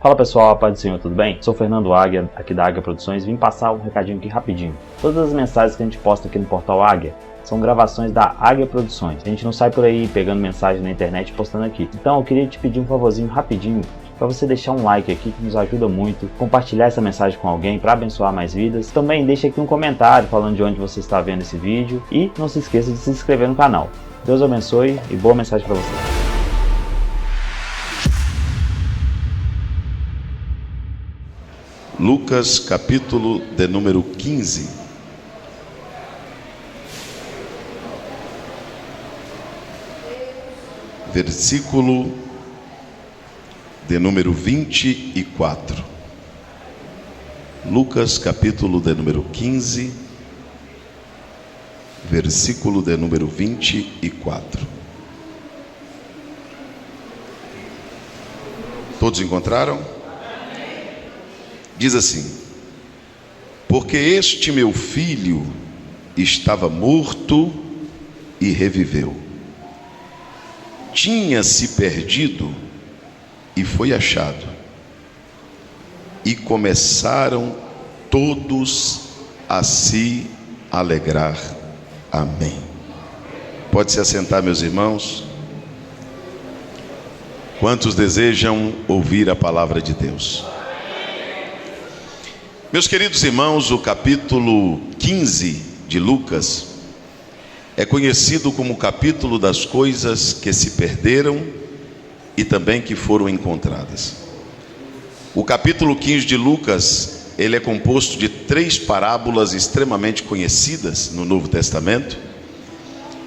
Fala pessoal, a paz do Senhor, tudo bem? Sou Fernando Águia, aqui da Águia Produções, vim passar um recadinho aqui rapidinho. Todas as mensagens que a gente posta aqui no portal Águia são gravações da Águia Produções. A gente não sai por aí pegando mensagem na internet e postando aqui. Então eu queria te pedir um favorzinho rapidinho para você deixar um like aqui que nos ajuda muito, compartilhar essa mensagem com alguém para abençoar mais vidas. Também deixa aqui um comentário falando de onde você está vendo esse vídeo e não se esqueça de se inscrever no canal. Deus abençoe e boa mensagem para você. Lucas capítulo de número 15. Versículo de número 24. Lucas capítulo de número 15, versículo de número 24. Todos encontraram? Diz assim: porque este meu filho estava morto e reviveu, tinha-se perdido e foi achado, e começaram todos a se alegrar. Amém. Pode se assentar, meus irmãos. Quantos desejam ouvir a palavra de Deus? Meus queridos irmãos, o capítulo 15 de Lucas é conhecido como o capítulo das coisas que se perderam e também que foram encontradas. O capítulo 15 de Lucas, ele é composto de 3 parábolas extremamente conhecidas no Novo Testamento,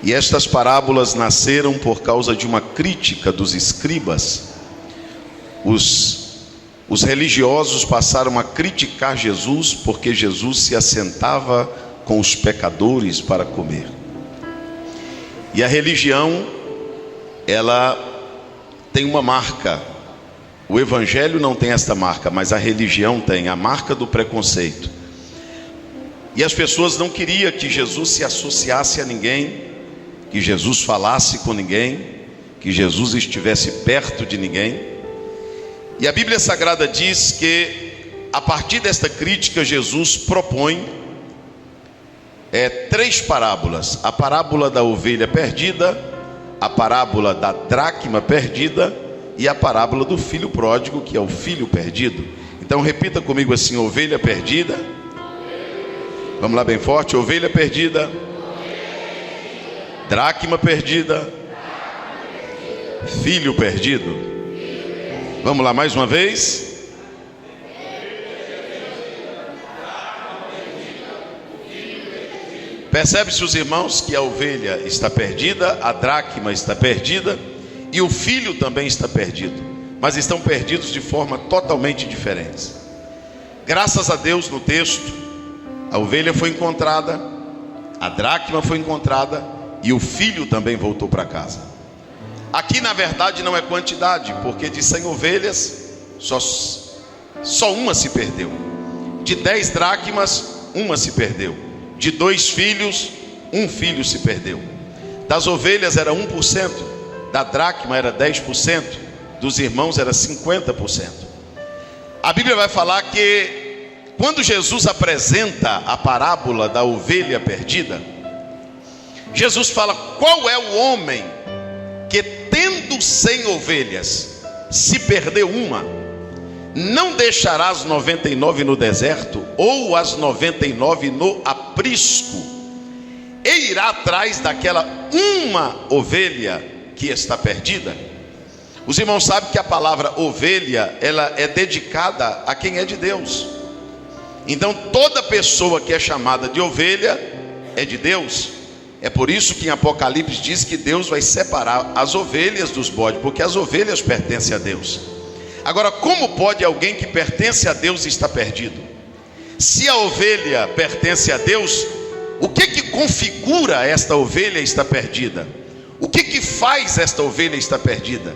e estas parábolas nasceram por causa de uma crítica dos escribas. Os religiosos passaram a criticar Jesus porque Jesus se assentava com os pecadores para comer. E a religião, ela tem uma marca. O evangelho não tem esta marca, mas a religião tem a marca do preconceito. E as pessoas não queriam que Jesus se associasse a ninguém, que Jesus falasse com ninguém, que Jesus estivesse perto de ninguém. E a Bíblia Sagrada diz que, a partir desta crítica, Jesus propõe 3 parábolas: a parábola da ovelha perdida, a parábola da dracma perdida e a parábola do filho pródigo, que é o filho perdido. Então repita comigo assim: ovelha perdida. Vamos lá bem forte: ovelha perdida, dracma perdida, filho perdido. Vamos lá mais uma vez. Percebe-se, os irmãos, que a ovelha está perdida, a dracma está perdida e o filho também está perdido, mas estão perdidos de forma totalmente diferente. Graças a Deus, no texto, a ovelha foi encontrada, a dracma foi encontrada e o filho também voltou para casa. Aqui na verdade não é quantidade, porque de 100 ovelhas só uma se perdeu. De 10 dracmas, uma se perdeu. De 2 filhos, um filho se perdeu. Das ovelhas era 1%, da dracma era 10%, dos irmãos era 50%. A Bíblia vai falar que quando Jesus apresenta a parábola da ovelha perdida, Jesus fala: qual é o homem que, tendo 100 ovelhas, se perdeu uma, não deixará as 99 no deserto, ou as 99 no aprisco, e irá atrás daquela uma ovelha que está perdida? Os irmãos sabem que a palavra ovelha, ela é dedicada a quem é de Deus. Então toda pessoa que é chamada de ovelha é de Deus. É por isso que em Apocalipse diz que Deus vai separar as ovelhas dos bodes, porque as ovelhas pertencem a Deus. Agora, como pode alguém que pertence a Deus estar perdido? Se a ovelha pertence a Deus, o que configura esta ovelha estar perdida? O que faz esta ovelha estar perdida?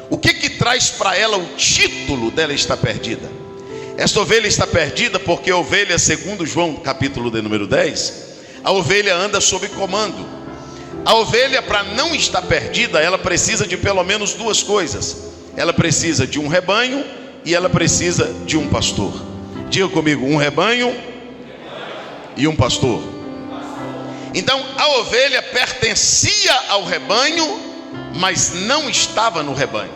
O que traz para ela o título dela estar perdida? Esta ovelha está perdida porque a ovelha, segundo João capítulo de número 10, a ovelha anda sob comando. A ovelha, para não estar perdida, ela precisa de pelo menos 2 coisas. Ela precisa de um rebanho e ela precisa de um pastor. Diga comigo, um rebanho e um pastor. Então a ovelha pertencia ao rebanho, mas não estava no rebanho.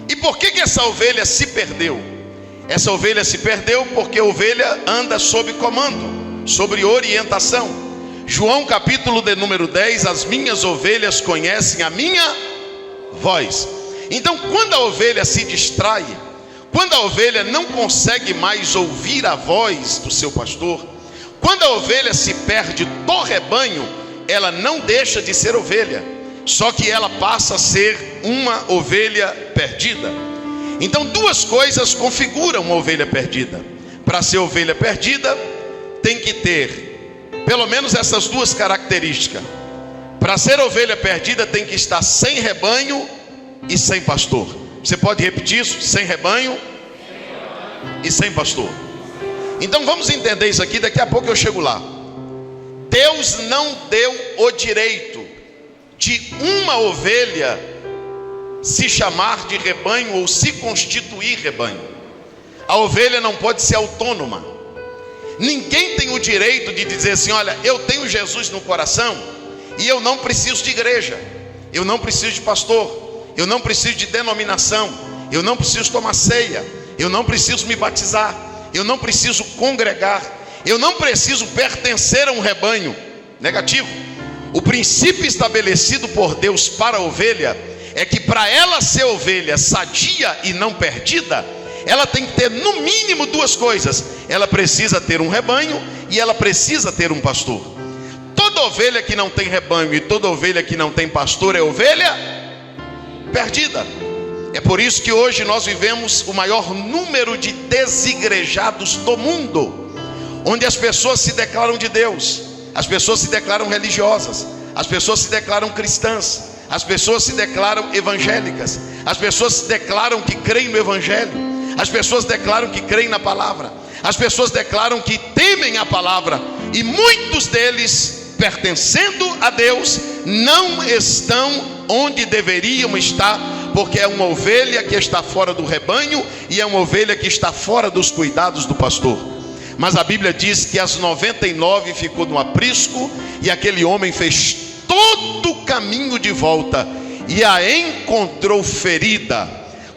E por que essa ovelha se perdeu? Essa ovelha se perdeu porque a ovelha anda sob comando, sobre orientação. João capítulo de número 10, as minhas ovelhas conhecem a minha voz. Então quando a ovelha se distrai, quando a ovelha não consegue mais ouvir a voz do seu pastor, quando a ovelha se perde do rebanho, ela não deixa de ser ovelha, só que ela passa a ser uma ovelha perdida. Então duas coisas configuram uma ovelha perdida. Para ser ovelha perdida, tem que ter pelo menos essas duas características. Para ser ovelha perdida, tem que estar sem rebanho e sem pastor. Você pode repetir isso? Sem rebanho e sem pastor. Então vamos entender isso aqui, daqui a pouco eu chego lá. Deus não deu o direito de uma ovelha se chamar de rebanho ou se constituir rebanho. A ovelha não pode ser autônoma. Ninguém tem o direito de dizer assim: olha, eu tenho Jesus no coração e eu não preciso de igreja, eu não preciso de pastor, eu não preciso de denominação, eu não preciso tomar ceia, eu não preciso me batizar, eu não preciso congregar, eu não preciso pertencer a um rebanho. Negativo. O princípio estabelecido por Deus para a ovelha é que para ela ser ovelha sadia e não perdida, ela tem que ter no mínimo duas coisas. Ela precisa ter um rebanho e ela precisa ter um pastor. Toda ovelha que não tem rebanho e toda ovelha que não tem pastor é ovelha perdida. É por isso que hoje nós vivemos o maior número de desigrejados do mundo, onde as pessoas se declaram de Deus, as pessoas se declaram religiosas, as pessoas se declaram cristãs, as pessoas se declaram evangélicas, as pessoas se declaram que creem no evangelho, as pessoas declaram que creem na palavra, as pessoas declaram que temem a palavra, e muitos deles, pertencendo a Deus, não estão onde deveriam estar, porque é uma ovelha que está fora do rebanho e é uma ovelha que está fora dos cuidados do pastor. Mas a Bíblia diz que as 99 ficou no aprisco, e aquele homem fez todo o caminho de volta e a encontrou ferida,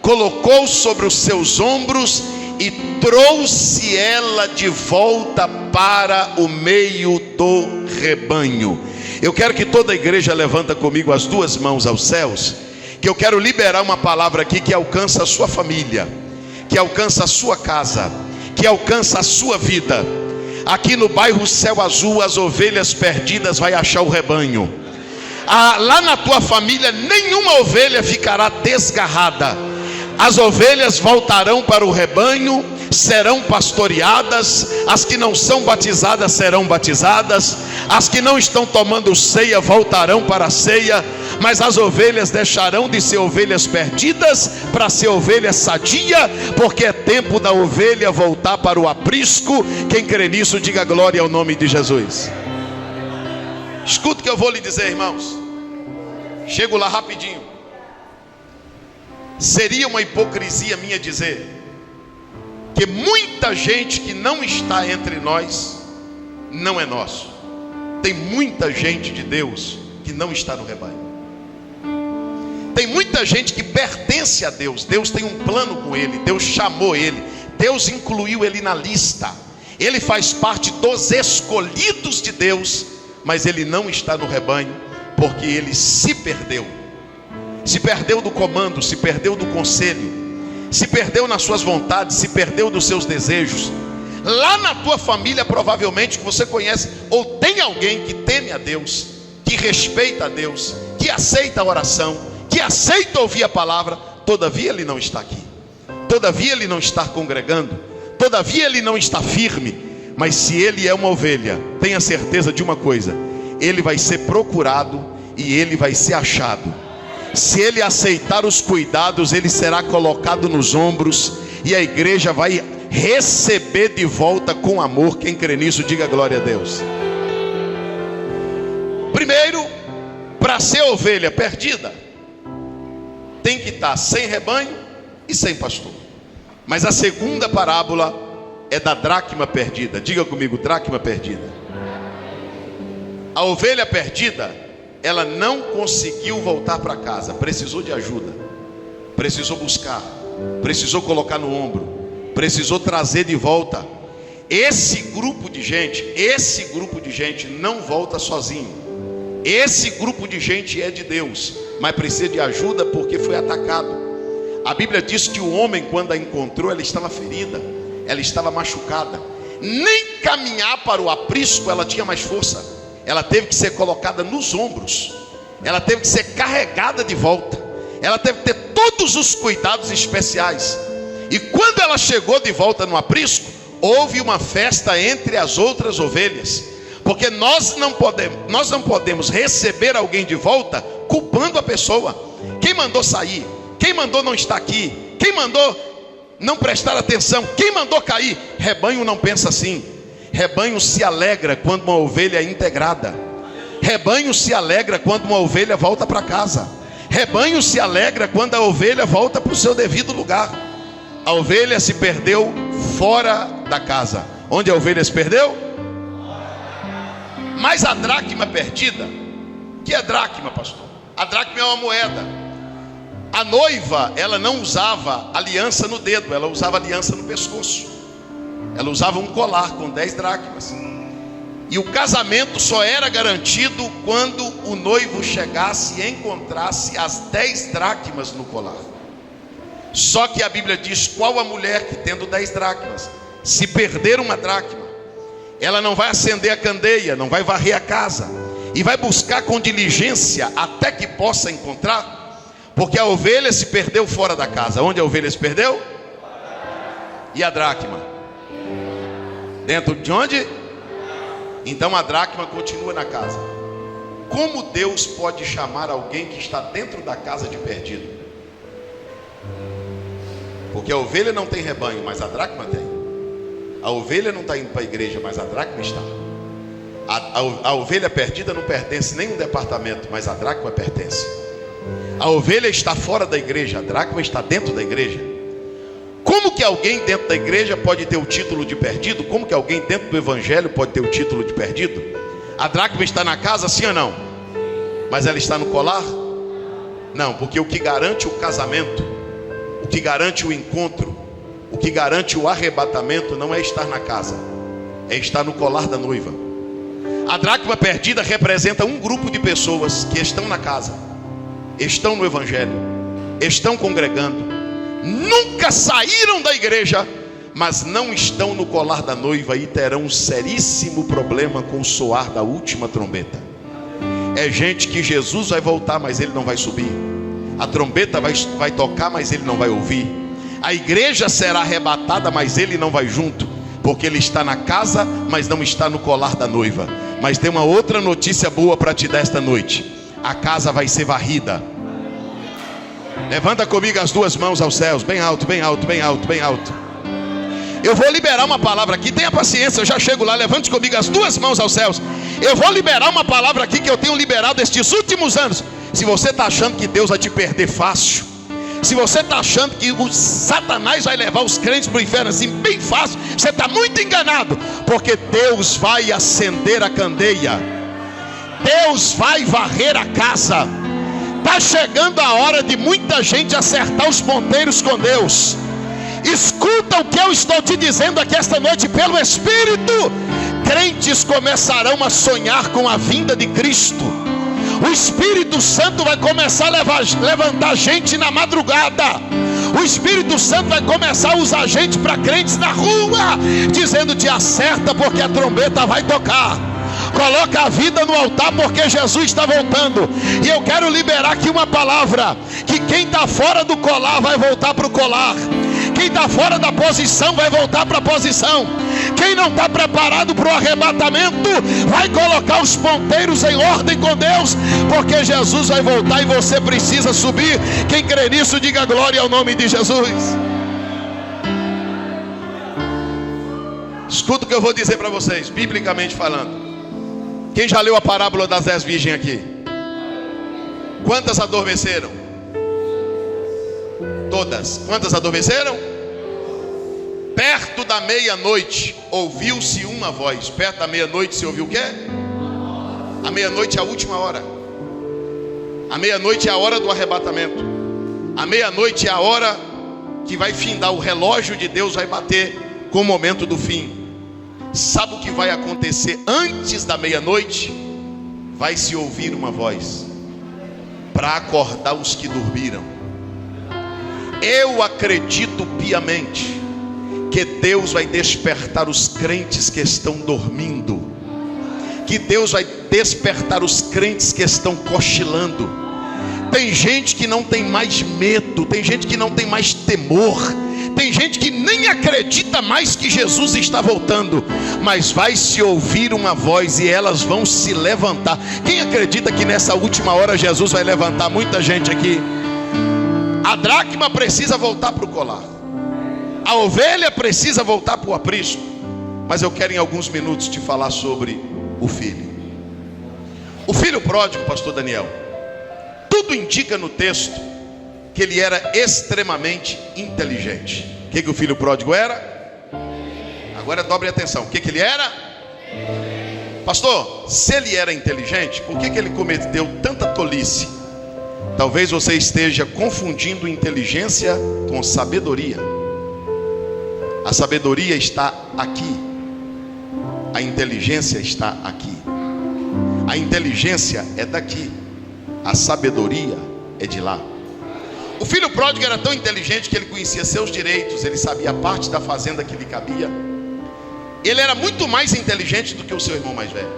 colocou sobre os seus ombros e trouxe ela de volta para o meio do rebanho. Eu quero que toda a igreja levanta comigo as duas mãos aos céus, que eu quero liberar uma palavra aqui que alcança a sua família, que alcança a sua casa, que alcança a sua vida. Aqui no bairro Céu Azul, as ovelhas perdidas vai achar o rebanho. Lá na tua família, nenhuma ovelha ficará desgarrada. As ovelhas voltarão para o rebanho, serão pastoreadas. As que não são batizadas serão batizadas. As que não estão tomando ceia voltarão para a ceia. Mas as ovelhas deixarão de ser ovelhas perdidas para ser ovelha sadia, porque é tempo da ovelha voltar para o aprisco. Quem crê nisso, diga glória ao nome de Jesus. Escuta o que eu vou lhe dizer, irmãos. Chego lá rapidinho. Seria uma hipocrisia minha dizer que muita gente que não está entre nós não é nosso. Tem muita gente de Deus que não está no rebanho. Tem muita gente que pertence a Deus. Deus tem um plano com ele, Deus chamou ele, Deus incluiu ele na lista, ele faz parte dos escolhidos de Deus, mas ele não está no rebanho, porque ele se perdeu. Se perdeu do comando, se perdeu do conselho, se perdeu nas suas vontades, se perdeu dos seus desejos. Lá na tua família, provavelmente que você conhece, ou tem alguém que teme a Deus, que respeita a Deus, que aceita a oração, que aceita ouvir a palavra. Todavia ele não está aqui, todavia ele não está congregando, todavia ele não está firme. Mas se ele é uma ovelha, tenha certeza de uma coisa: ele vai ser procurado e ele vai ser achado. Se ele aceitar os cuidados, ele será colocado nos ombros, e a igreja vai receber de volta com amor. Quem crê nisso, diga glória a Deus. Primeiro, para ser ovelha perdida, tem que estar sem rebanho e sem pastor. Mas a segunda parábola é da dracma perdida. Diga comigo, dracma perdida. A ovelha perdida, ela não conseguiu voltar para casa, precisou de ajuda, precisou buscar, precisou colocar no ombro, precisou trazer de volta. Esse grupo de gente não volta sozinho. Esse grupo de gente é de Deus, mas precisa de ajuda porque foi atacado. A Bíblia diz que o homem, quando a encontrou, ela estava ferida, ela estava machucada. Nem caminhar para o aprisco ela tinha mais força. Ela teve que ser colocada nos ombros, ela teve que ser carregada de volta, ela teve que ter todos os cuidados especiais. E quando ela chegou de volta no aprisco, houve uma festa entre as outras ovelhas, porque nós não podemos receber alguém de volta culpando a pessoa. Quem mandou sair? Quem mandou não estar aqui? Quem mandou não prestar atenção? Quem mandou cair? Rebanho não pensa assim. Rebanho se alegra quando uma ovelha é integrada. Rebanho se alegra quando uma ovelha volta para casa. Rebanho se alegra quando a ovelha volta para o seu devido lugar. A ovelha se perdeu fora da casa. Onde a ovelha se perdeu? Mas a dracma perdida, que é dracma, pastor? A dracma é uma moeda. A noiva, ela não usava aliança no dedo, ela usava aliança no pescoço. Ela usava um colar com 10 dracmas. E o casamento só era garantido quando o noivo chegasse e encontrasse as 10 dracmas no colar. Só que a Bíblia diz: qual a mulher que, tendo 10 dracmas, se perder uma dracma, ela não vai acender a candeia, não vai varrer a casa, e vai buscar com diligência até que possa encontrar? Porque a ovelha se perdeu fora da casa. Onde a ovelha se perdeu? E a dracma? Dentro de onde? Então a dracma continua na casa. Como Deus pode chamar alguém que está dentro da casa de perdido? Porque a ovelha não tem rebanho, mas a dracma tem. A ovelha não está indo para a igreja, mas a dracma está. A ovelha perdida não pertence nem a um departamento, mas a dracma pertence. A ovelha está fora da igreja, a dracma está dentro da igreja. Como que alguém dentro da igreja pode ter o título de perdido? Como que alguém dentro do evangelho pode ter o título de perdido? A dracma está na casa, sim ou não? Mas ela está no colar? Não, porque o que garante o casamento, o que garante o encontro, o que garante o arrebatamento não é estar na casa, é estar no colar da noiva. A dracma perdida representa um grupo de pessoas que estão na casa, estão no evangelho, estão congregando, nunca saíram da igreja, mas não estão no colar da noiva e terão um seríssimo problema com o soar da última trombeta. É gente que Jesus vai voltar, mas ele não vai subir. A trombeta vai tocar, mas ele não vai ouvir. A igreja será arrebatada, mas ele não vai junto, porque ele está na casa, mas não está no colar da noiva. Mas tem uma outra notícia boa para te dar esta noite: a casa vai ser varrida. Levanta comigo as duas mãos aos céus, bem alto, bem alto, bem alto, bem alto. Eu vou liberar uma palavra aqui, tenha paciência, eu já chego lá. Levante comigo as duas mãos aos céus. Eu vou liberar uma palavra aqui que eu tenho liberado estes últimos anos. Se você está achando que Deus vai te perder fácil, se você está achando que o Satanás vai levar os crentes para o inferno assim bem fácil, você está muito enganado, porque Deus vai acender a candeia, Deus vai varrer a casa. Está chegando a hora de muita gente acertar os ponteiros com Deus. Escuta o que eu estou te dizendo aqui esta noite pelo Espírito. Crentes começarão a sonhar com a vinda de Cristo. O Espírito Santo vai começar a levantar gente na madrugada. O Espírito Santo vai começar a usar gente para crentes na rua, dizendo: te acerta porque a trombeta vai tocar. Coloca a vida no altar porque Jesus está voltando. E eu quero liberar aqui uma palavra: que quem está fora do colar vai voltar para o colar. Quem está fora da posição vai voltar para a posição. Quem não está preparado para o arrebatamento vai colocar os ponteiros em ordem com Deus, porque Jesus vai voltar e você precisa subir. Quem crê nisso, diga glória ao nome de Jesus. Escuta o que eu vou dizer para vocês, biblicamente falando. Quem já leu a parábola das 10 virgens aqui? Quantas adormeceram? Todas. Quantas adormeceram? Perto da meia-noite, ouviu-se uma voz. Perto da meia-noite se ouviu o quê? A meia-noite é a última hora. A meia-noite é a hora do arrebatamento. A meia-noite é a hora que vai findar. O relógio de Deus vai bater com o momento do fim. Sabe o que vai acontecer antes da meia-noite? Vai se ouvir uma voz para acordar os que dormiram. Eu acredito piamente que Deus vai despertar os crentes que estão dormindo, que Deus vai despertar os crentes que estão cochilando. Tem gente que não tem mais medo, tem gente que não tem mais temor, tem gente que nem acredita mais que Jesus está voltando, mas vai se ouvir uma voz e elas vão se levantar. Quem acredita que nessa última hora Jesus vai levantar muita gente aqui? A dracma precisa voltar para o colar, a ovelha precisa voltar para o aprisco. Mas eu quero em alguns minutos te falar sobre o filho. O filho pródigo, pastor Daniel, tudo indica no texto que ele era extremamente inteligente. O que o filho pródigo era? Agora dobre atenção. O que ele era? Pastor, se ele era inteligente, por que ele cometeu tanta tolice? Talvez você esteja confundindo inteligência com sabedoria. A sabedoria está aqui, a inteligência está aqui. A inteligência é daqui, a sabedoria é de lá. O filho pródigo era tão inteligente que ele conhecia seus direitos, ele sabia a parte da fazenda que lhe cabia. Ele era muito mais inteligente do que o seu irmão mais velho.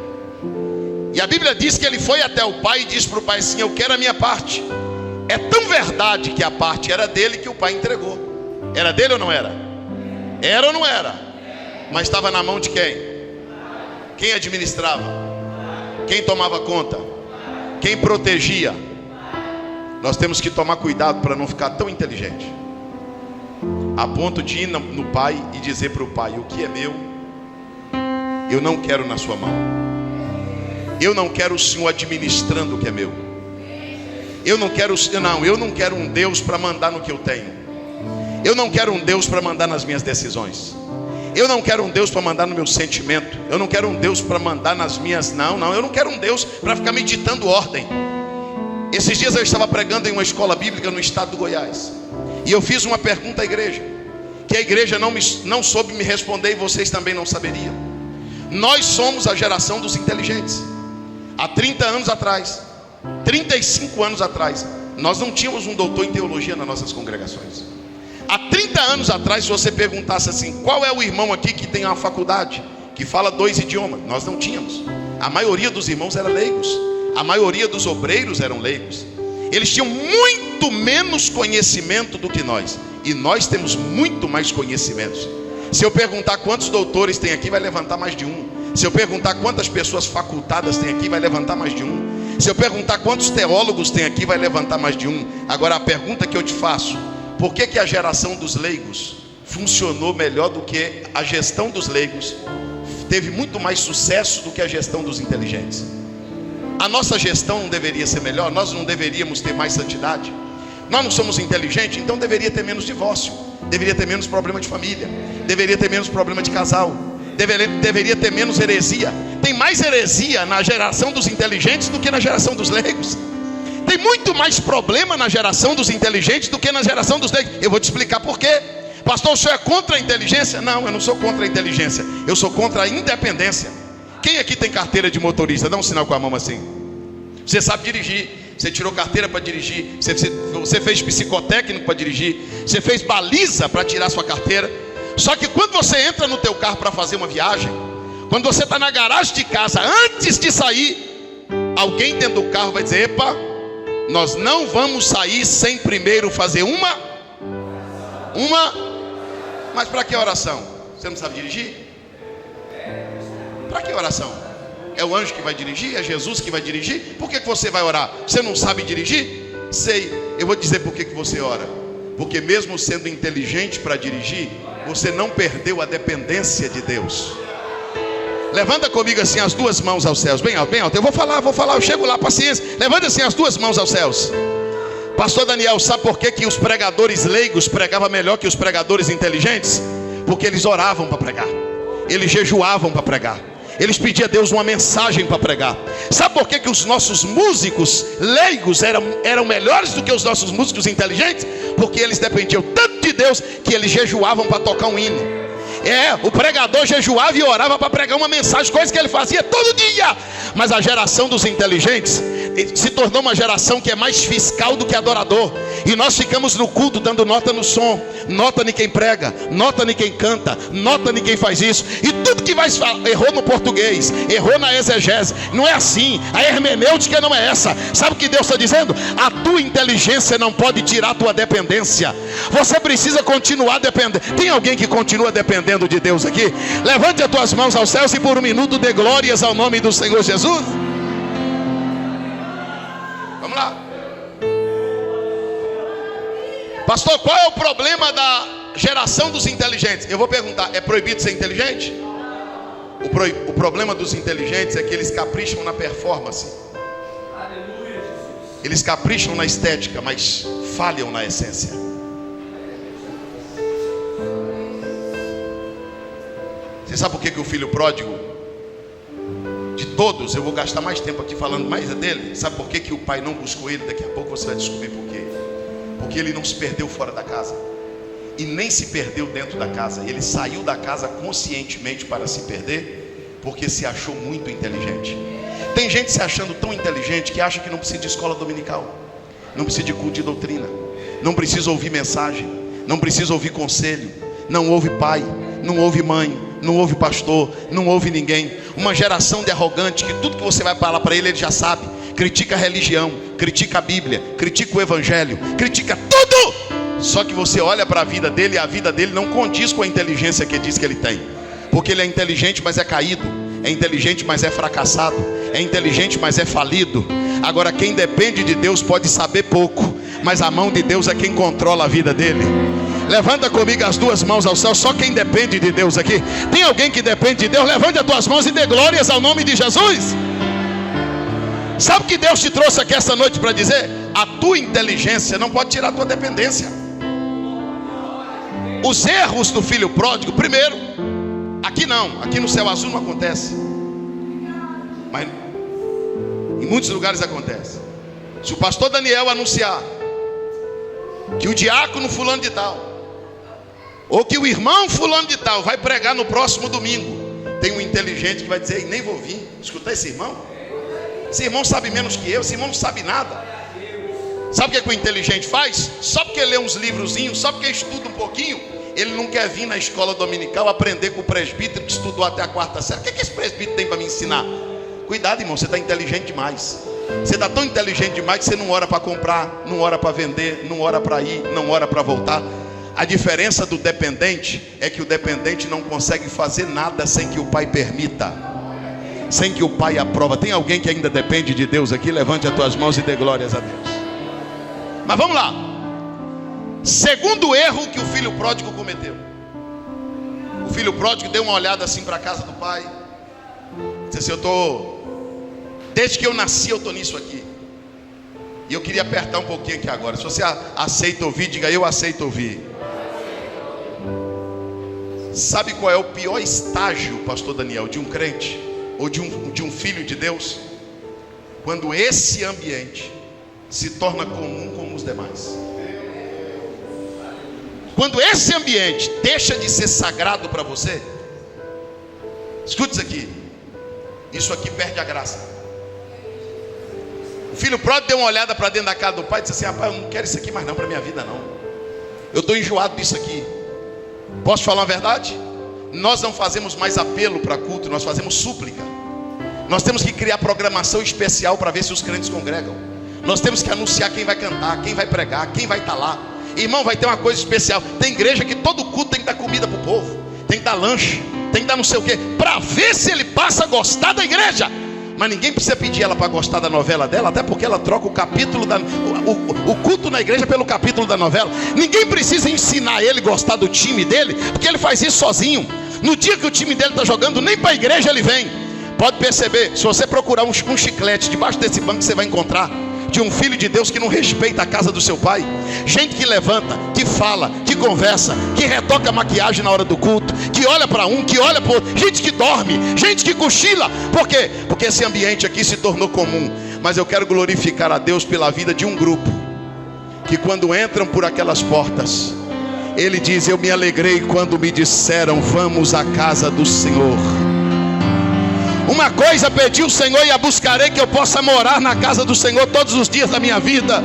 E a Bíblia diz que ele foi até o pai e disse para o pai assim: eu quero a minha parte. É tão verdade que a parte era dele que o pai entregou. Era dele ou não era? Era ou não era? Mas estava na mão de quem? Quem administrava? Quem tomava conta? Quem protegia? Nós temos que tomar cuidado para não ficar tão inteligente, a ponto de ir no pai e dizer para o pai: o que é meu, eu não quero na sua mão. Eu não quero o Senhor administrando o que é meu. Eu não quero um Deus para mandar no que eu tenho. Eu não quero um Deus para mandar nas minhas decisões. Eu não quero um Deus para mandar no meu sentimento. Eu não quero um Deus para mandar nas minhas... eu não quero um Deus para ficar me ditando ordem. Esses dias eu estava pregando em uma escola bíblica no estado do Goiás, e eu fiz uma pergunta à igreja, que a igreja não soube me responder, e vocês também não saberiam. Nós somos a geração dos inteligentes. Há 30 anos atrás, 35 anos atrás, nós não tínhamos um doutor em teologia nas nossas congregações. Há 30 anos atrás, se você perguntasse assim: qual é o irmão aqui que tem uma faculdade, que fala 2 idiomas? Nós não tínhamos. A maioria dos irmãos eram leigos. A maioria dos obreiros eram leigos. Eles tinham muito menos conhecimento do que nós, e nós temos muito mais conhecimentos. Se eu perguntar quantos doutores tem aqui, vai levantar mais de um. Se eu perguntar quantas pessoas facultadas tem aqui, vai levantar mais de um. Se eu perguntar quantos teólogos tem aqui, vai levantar mais de um. Agora a pergunta que eu te faço: por que a geração dos leigos funcionou melhor do que a gestão dos leigos? Teve muito mais sucesso do que a gestão dos inteligentes. A nossa gestão não deveria ser melhor? Nós não deveríamos ter mais santidade? Nós não somos inteligentes, então deveria ter menos divórcio, deveria ter menos problema de família, deveria ter menos problema de casal, deveria ter menos heresia. Tem mais heresia na geração dos inteligentes do que na geração dos leigos. Tem muito mais problema na geração dos inteligentes do que na geração dos leigos. Eu vou te explicar por quê. Pastor, o senhor é contra a inteligência? Não, eu não sou contra a inteligência, eu sou contra a independência. Quem aqui tem carteira de motorista? Dá um sinal com a mão assim. Você sabe dirigir, você tirou carteira para dirigir, você fez psicotécnico para dirigir, você fez baliza para tirar sua carteira. Só que quando você entra no teu carro para fazer uma viagem, quando você está na garagem de casa, antes de sair, alguém dentro do carro vai dizer: epa, nós não vamos sair sem primeiro fazer uma. Mas para que oração? Você não sabe dirigir? Para que oração? É o anjo que vai dirigir? É Jesus que vai dirigir? Por que você vai orar? Você não sabe dirigir? Sei, eu vou dizer por que você ora. Porque mesmo sendo inteligente para dirigir, você não perdeu a dependência de Deus. Levanta comigo assim as duas mãos aos céus, bem alto, bem alto. Eu vou falar, eu chego lá, paciência. Levanta assim as duas mãos aos céus. Pastor Daniel, sabe por que os pregadores leigos pregavam melhor que os pregadores inteligentes? Porque eles oravam para pregar, eles jejuavam para pregar, eles pediam a Deus uma mensagem para pregar. Sabe por que os nossos músicos leigos eram melhores do que os nossos músicos inteligentes? Porque eles dependiam tanto de Deus que eles jejuavam para tocar um hino. O pregador jejuava e orava para pregar uma mensagem, coisa que ele fazia todo dia. Mas a geração dos inteligentes se tornou uma geração que é mais fiscal do que adorador. E nós ficamos no culto dando nota no som, nota em quem prega, nota em quem canta, nota em quem faz isso. E tudo que vai falar, errou no português, errou na exegese. Não é assim, a hermenêutica não é essa. Sabe o que Deus está dizendo? A tua inteligência não pode tirar a tua dependência. Você precisa continuar dependendo. Tem alguém que continua dependendo de Deus aqui? Levante as tuas mãos aos céus e por um minuto dê glórias ao nome do Senhor Jesus. Vamos lá. Pastor, qual é o problema da geração dos inteligentes? Eu vou perguntar, é proibido ser inteligente? O problema dos inteligentes é que eles capricham na performance. Eles capricham na estética, mas falham na essência. Você sabe por que o filho pródigo, de todos, eu vou gastar mais tempo aqui falando mais dele. Sabe por que o pai não buscou ele? Daqui a pouco você vai descobrir por quê. Porque ele não se perdeu fora da casa, e nem se perdeu dentro da casa. Ele saiu da casa conscientemente para se perder, porque se achou muito inteligente. Tem gente se achando tão inteligente que acha que não precisa de escola dominical, não precisa de culto de doutrina, não precisa ouvir mensagem, não precisa ouvir conselho, não ouve pai, não ouve mãe, não ouve pastor, não ouve ninguém. Uma geração de arrogante que tudo que você vai falar para ele, ele já sabe. Critica a religião, critica a Bíblia, critica o Evangelho, critica tudo. Só que você olha para a vida dele, e a vida dele não condiz com a inteligência que diz que ele tem. Porque ele é inteligente, mas é caído. É inteligente, mas é fracassado. É inteligente, mas é falido. Agora, quem depende de Deus pode saber pouco, mas a mão de Deus é quem controla a vida dele. Levanta comigo as duas mãos ao céu. Só quem depende de Deus aqui. Tem alguém que depende de Deus? Levante as tuas mãos e dê glórias ao nome de Jesus. Sabe o que Deus te trouxe aqui essa noite para dizer? A tua inteligência não pode tirar a tua dependência. Os erros do filho pródigo, primeiro, aqui não, aqui no céu azul não acontece, mas em muitos lugares acontece. Se o pastor Daniel anunciar que o diácono fulano de tal, ou que o irmão fulano de tal vai pregar no próximo domingo, tem um inteligente que vai dizer: nem vou vir escutar esse irmão. Esse irmão sabe menos que eu, esse irmão não sabe nada. Sabe o que o inteligente faz? Só porque lê uns livrozinhos, só porque estuda um pouquinho, ele não quer vir na escola dominical aprender com o presbítero que estudou até a 4ª série. O que esse presbítero tem para me ensinar? Cuidado, irmão, você está inteligente demais. Você está tão inteligente demais que você não ora para comprar, não ora para vender, não ora para ir, não ora para voltar. A diferença do dependente é que o dependente não consegue fazer nada sem que o pai permita, sem que o pai aprova. Tem alguém que ainda depende de Deus aqui? Levante as tuas mãos e dê glórias a Deus. Mas vamos lá. Segundo erro que o filho pródigo cometeu. O filho pródigo deu uma olhada assim para a casa do pai, disse assim: desde que eu nasci eu estou nisso aqui. E eu queria apertar um pouquinho aqui agora. Se você aceita ouvir, diga: eu aceito ouvir. Sabe qual é o pior estágio, pastor Daniel, de um crente, ou de um filho de Deus? Quando esse ambiente se torna comum como os demais. Quando esse ambiente deixa de ser sagrado para você. Escute isso aqui. Isso aqui perde a graça. O filho pródigo deu uma olhada para dentro da casa do pai e disse assim: rapaz, eu não quero isso aqui mais não para minha vida não. Eu estou enjoado disso aqui. Posso falar uma verdade? Nós não fazemos mais apelo para culto, nós fazemos súplica. Nós temos que criar programação especial para ver se os crentes congregam. Nós temos que anunciar quem vai cantar, quem vai pregar, quem vai estar lá. Irmão, vai ter uma coisa especial. Tem igreja que todo culto tem que dar comida para o povo, tem que dar lanche, tem que dar não sei o que, para ver se ele passa a gostar da igreja. Mas ninguém precisa pedir ela para gostar da novela dela, até porque ela troca o capítulo o culto na igreja pelo capítulo da novela. Ninguém precisa ensinar ele a gostar do time dele, porque ele faz isso sozinho. No dia que o time dele está jogando, nem para a igreja ele vem. Pode perceber, se você procurar um chiclete debaixo desse banco, você vai encontrar de um filho de Deus que não respeita a casa do seu pai. Gente que levanta, que fala, que conversa, que retoca a maquiagem na hora do culto, que olha para um, que olha para outro, gente que dorme, gente que cochila. Por quê? Porque esse ambiente aqui se tornou comum. Mas eu quero glorificar a Deus pela vida de um grupo que quando entram por aquelas portas, ele diz: eu me alegrei quando me disseram, vamos à casa do Senhor. Uma coisa pedi ao Senhor e a buscarei, que eu possa morar na casa do Senhor todos os dias da minha vida.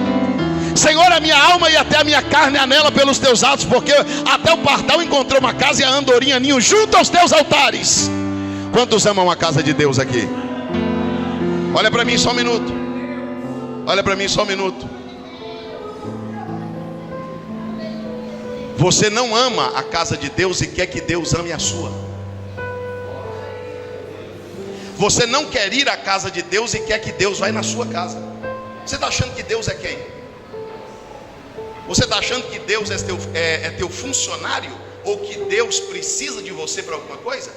Senhor, a minha alma e até a minha carne anela pelos teus atos, porque até o pardal encontrou uma casa e a andorinha ninho junto aos teus altares. Quantos amam a casa de Deus aqui? Olha para mim só um minuto. Olha para mim só um minuto. Você não ama a casa de Deus e quer que Deus ame a sua. Você não quer ir à casa de Deus e quer que Deus vá na sua casa. Você está achando que Deus é quem? Você está achando que Deus é teu funcionário? Ou que Deus precisa de você para alguma coisa?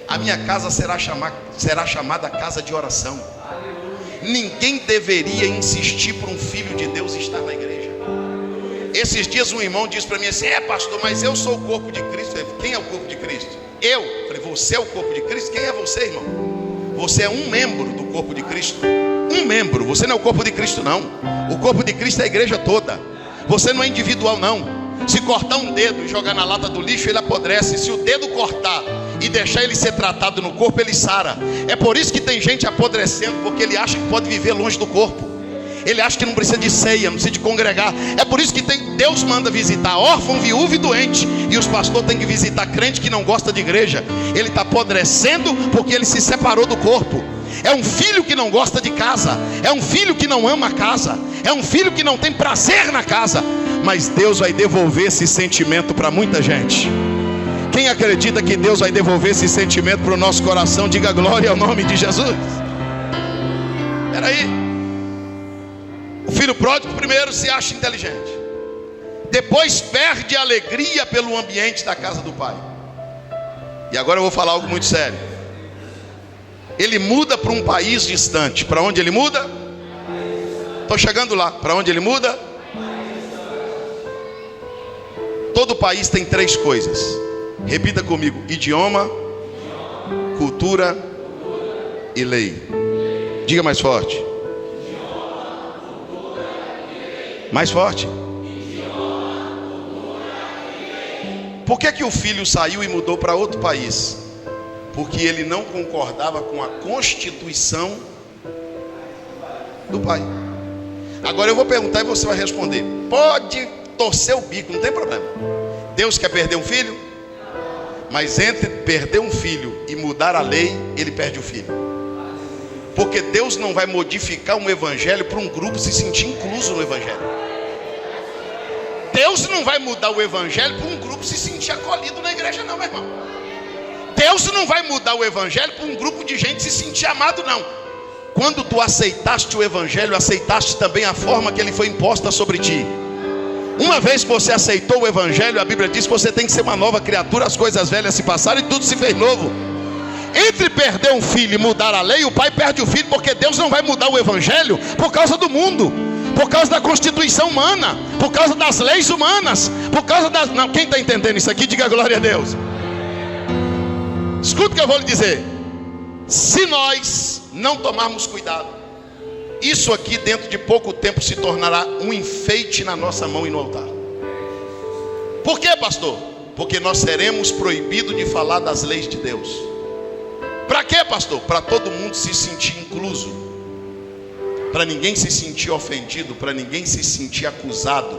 A minha casa será chamada casa de oração. Ninguém deveria insistir para um filho de Deus estar na igreja. Esses dias um irmão disse para mim assim: pastor, mas eu sou o corpo de Cristo. Eu falei: quem é o corpo de Cristo? Eu falei: você é o corpo de Cristo? Quem é você, irmão? Você é um membro do corpo de Cristo. Um membro, você não é o corpo de Cristo não. O corpo de Cristo é a igreja toda. Você não é individual não. Se cortar um dedo e jogar na lata do lixo, ele apodrece. Se o dedo cortar e deixar ele ser tratado no corpo, ele sara. É por isso que tem gente apodrecendo, porque ele acha que pode viver longe do corpo. Ele acha que não precisa de ceia, não precisa de congregar. É por isso que Deus manda visitar órfão, viúvo e doente. E os pastores têm que visitar crente que não gosta de igreja. Ele está apodrecendo porque ele se separou do corpo. É um filho que não gosta de casa. É um filho que não ama a casa. É um filho que não tem prazer na casa. Mas Deus vai devolver esse sentimento para muita gente. Quem acredita que Deus vai devolver esse sentimento para o nosso coração, diga glória ao nome de Jesus. Espera aí. O filho pródigo primeiro se acha inteligente, depois perde a alegria pelo ambiente da casa do pai. E agora eu vou falar algo muito sério. Ele muda para um país distante. Para onde ele muda? Estou chegando lá. Para onde ele muda? Todo país tem três coisas. Repita comigo: idioma, cultura e lei. Diga mais forte. Mais forte. Por que o filho saiu e mudou para outro país? Porque ele não concordava com a constituição do pai. Agora eu vou perguntar e você vai responder. Pode torcer o bico, não tem problema. Deus quer perder um filho? Mas entre perder um filho e mudar a lei, ele perde o filho. Porque Deus não vai modificar um evangelho para um grupo se sentir incluso no evangelho. Deus não vai mudar o evangelho para um grupo se sentir acolhido na igreja não, meu irmão. Deus não vai mudar o evangelho para um grupo de gente se sentir amado não. Quando tu aceitaste o evangelho, aceitaste também a forma que ele foi imposta sobre ti. Uma vez que você aceitou o evangelho, a Bíblia diz que você tem que ser uma nova criatura. As coisas velhas se passaram e tudo se fez novo. Entre perder um filho e mudar a lei, o pai perde o filho, porque Deus não vai mudar o evangelho por causa do mundo, por causa da constituição humana, por causa das leis humanas, por causa das... Não, quem está entendendo isso aqui, diga glória a Deus. Escuta o que eu vou lhe dizer. Se nós não tomarmos cuidado, isso aqui dentro de pouco tempo se tornará um enfeite na nossa mão e no altar. Por quê, pastor? Porque nós seremos proibidos de falar das leis de Deus. Para quê, pastor? Para todo mundo se sentir incluso, para ninguém se sentir ofendido, para ninguém se sentir acusado,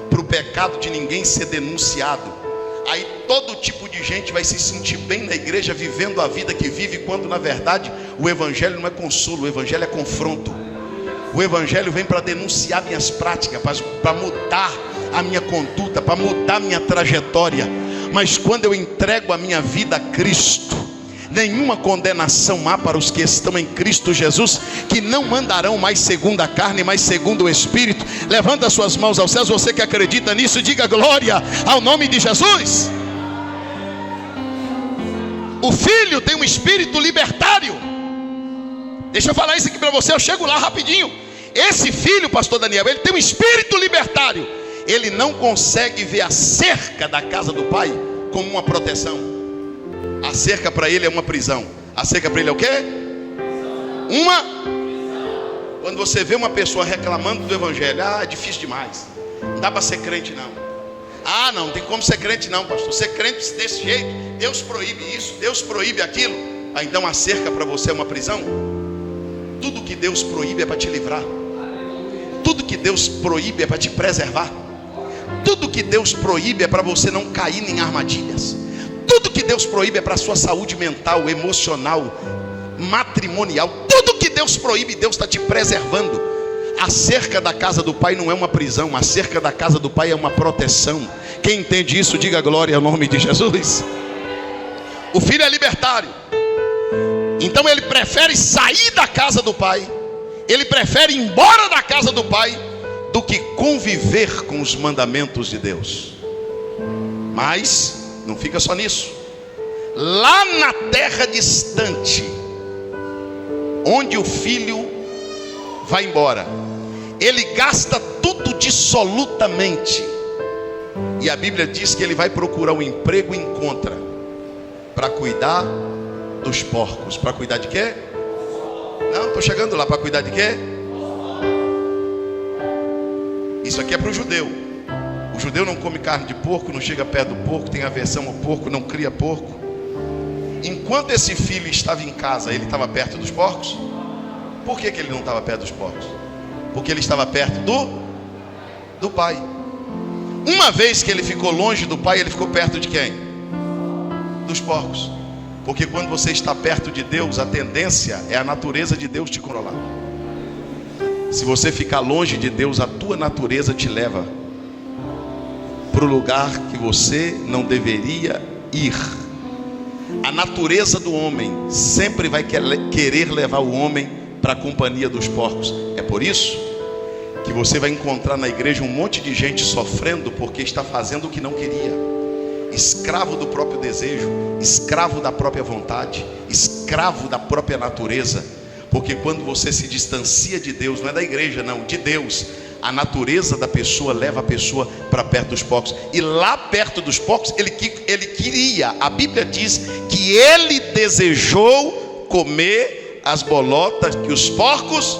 para o pecado de ninguém ser denunciado. Aí todo tipo de gente vai se sentir bem na igreja, vivendo a vida que vive, quando na verdade o evangelho não é consolo, o evangelho é confronto. O evangelho vem para denunciar minhas práticas, para mudar a minha conduta, para mudar a minha trajetória. Mas quando eu entrego a minha vida a Cristo, nenhuma condenação há para os que estão em Cristo Jesus, que não andarão mais segundo a carne, mas segundo o Espírito. Levanta as suas mãos aos céus, você que acredita nisso, diga glória ao nome de Jesus. O filho tem um espírito libertário. Deixa eu falar isso aqui para você, eu chego lá rapidinho. Esse filho, pastor Daniel, ele tem um espírito libertário. ele não consegue ver a cerca da casa do pai como uma proteção. A cerca para ele é uma prisão. A cerca para ele é o quê? Quando você vê uma pessoa reclamando do evangelho, é difícil demais, não dá para ser crente não. Não tem como ser crente não, pastor. Ser crente desse jeito, Deus proíbe isso, Deus proíbe aquilo. Então a cerca para você é uma prisão? Tudo que Deus proíbe é para te livrar. Tudo que Deus proíbe é para te preservar. Tudo que Deus proíbe é para você não cair em armadilhas. Tudo que Deus proíbe é para a sua saúde mental, emocional, matrimonial. Tudo que Deus proíbe, Deus está te preservando. A cerca da casa do pai não é uma prisão. A cerca da casa do pai é uma proteção. Quem entende isso, diga glória ao nome de Jesus. O filho é libertário, então ele prefere sair da casa do pai, ele prefere ir embora da casa do pai, do que conviver com os mandamentos de Deus. Mas não fica só nisso. Lá na terra distante, onde o filho vai embora, ele gasta tudo dissolutamente. E a Bíblia diz que ele vai procurar um emprego e encontra, para cuidar dos porcos. Para cuidar de quê? Não, estou chegando lá. Para cuidar de quê? Isso aqui é para o judeu. O judeu não come carne de porco, não chega perto do porco, tem aversão ao porco, não cria porco. Enquanto esse filho estava em casa, ele estava perto dos porcos? Por que ele não estava perto dos porcos? Porque ele estava perto do pai. Uma vez que ele ficou longe do pai, ele ficou perto de quem? Dos porcos. Porque quando você está perto de Deus, a tendência é a natureza de Deus te controlar. Se você ficar longe de Deus, a tua natureza te leva para o lugar que você não deveria ir. A natureza do homem sempre vai querer levar o homem para a companhia dos porcos. É por isso que você vai encontrar na igreja um monte de gente sofrendo porque está fazendo o que não queria, escravo do próprio desejo, escravo da própria vontade, escravo da própria natureza. Porque quando você se distancia de Deus, não é da igreja não, de Deus, a natureza da pessoa leva a pessoa para perto dos porcos. E lá perto dos porcos ele queria, a Bíblia diz que ele desejou comer as bolotas que os porcos,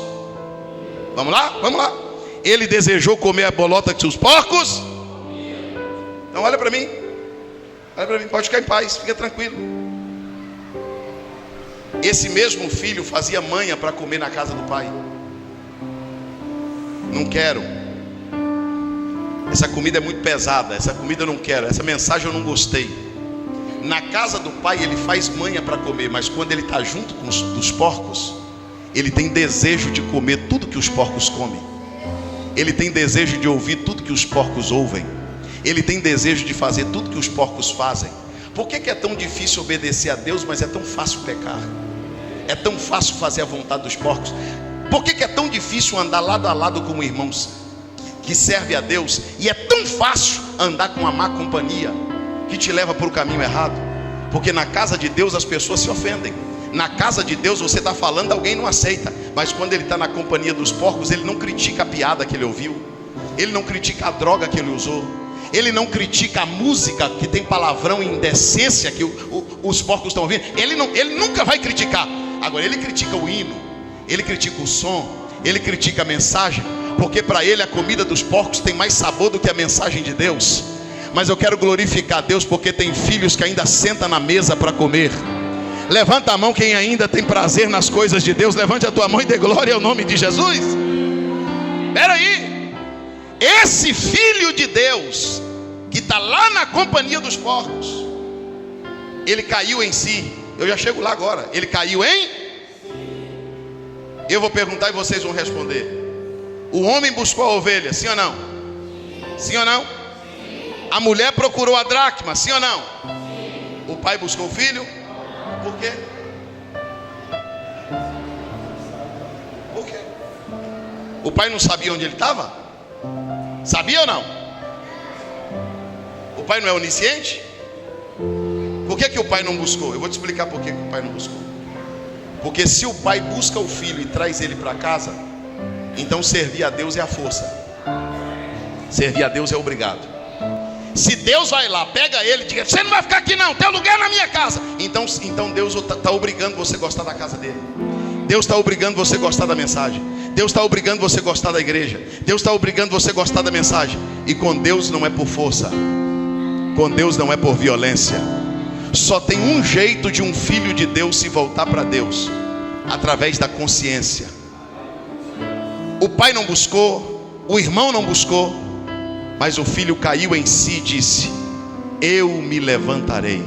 vamos lá, ele desejou comer a bolota que os porcos. Então olha para mim, pode ficar em paz, fica tranquilo. Esse mesmo filho fazia manha para comer na casa do pai. Não quero, essa comida é muito pesada, essa comida eu não quero, essa mensagem eu não gostei. Na casa do pai ele faz manha para comer, mas quando ele está junto com os porcos, ele tem desejo de comer tudo que os porcos comem. Ele tem desejo de ouvir tudo que os porcos ouvem. Ele tem desejo de fazer tudo que os porcos fazem. Por que é tão difícil obedecer a Deus, mas é tão fácil pecar? É tão fácil fazer a vontade dos porcos? Por que é tão difícil andar lado a lado com irmãos que servem a Deus? E é tão fácil andar com uma má companhia que te leva para o caminho errado? Porque na casa de Deus as pessoas se ofendem. Na casa de Deus você está falando, alguém não aceita. Mas quando ele está na companhia dos porcos, ele não critica a piada que ele ouviu, ele não critica a droga que ele usou, ele não critica a música que tem palavrão e indecência que os porcos estão ouvindo. Ele nunca vai criticar. Agora ele critica o hino, ele critica o som, ele critica a mensagem, porque para ele a comida dos porcos tem mais sabor do que a mensagem de Deus. Mas eu quero glorificar a Deus porque tem filhos que ainda sentam na mesa para comer. Levanta a mão quem ainda tem prazer nas coisas de Deus. Levante a tua mão e dê glória ao nome de Jesus. Espera aí, esse filho de Deus que está lá na companhia dos porcos, ele caiu em si. Eu já chego lá agora. Ele caiu em... Eu vou perguntar e vocês vão responder. O homem buscou a ovelha, sim ou não? Sim ou não? A mulher procurou a dracma, sim ou não? O pai buscou o filho? Por quê? Por quê? O pai não sabia onde ele estava? Sabia ou não? O pai não é onisciente? Por que o pai não buscou? Eu vou te explicar por que o pai não buscou. Porque se o pai busca o filho e traz ele para casa, então servir a Deus é a força. Servir a Deus é obrigado. Se Deus vai lá, pega ele e diz: você não vai ficar aqui não, tem lugar na minha casa. Então Deus está obrigando você a gostar da casa dele. Deus está obrigando você a gostar da mensagem. Deus está obrigando você a gostar da igreja. Deus está obrigando você a gostar da mensagem. E com Deus não é por força, com Deus não é por violência. Só tem um jeito de um filho de Deus se voltar para Deus: através da consciência. O pai não buscou, o irmão não buscou, mas o filho caiu em si e disse: eu me levantarei.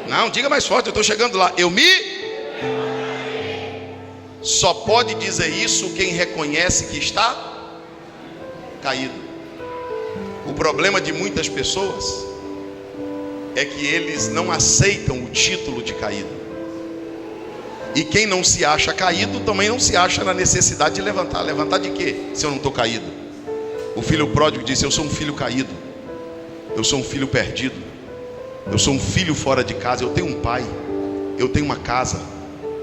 Não, diga mais forte, eu estou chegando lá. Só pode dizer isso quem reconhece que está caído. O problema de muitas pessoas é que eles não aceitam o título de caído. E quem não se acha caído também não se acha na necessidade de levantar. Levantar de quê, se eu não estou caído? O filho pródigo disse: eu sou um filho caído, eu sou um filho perdido, eu sou um filho fora de casa. Eu tenho um pai, eu tenho uma casa,